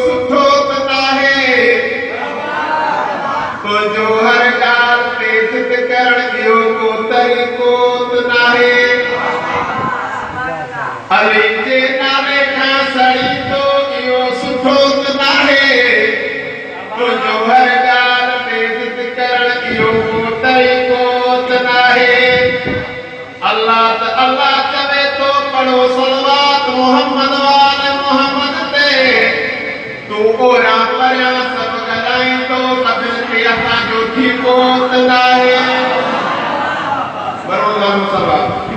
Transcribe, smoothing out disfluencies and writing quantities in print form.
सुठो त नाहे तो जो हर ॻाल्हि ते ज़िद करण इहो को तरीक़ो त नाहे अली जे नाले खां सड़ी तो इहो सुठो त नाहे तो जो हर ॻाल्हि ते ज़िद करण इहो को तरीक़ो त नाहे अल्लाह त अल्लाह चवे तो पढ़ो सलवात मोहम्मद वाले मोहम्मद ते तू ओरा परियां सब ॻाल्हाईंदो सभिनि खे असांजो ठीको त नाहे बरोबर सलवात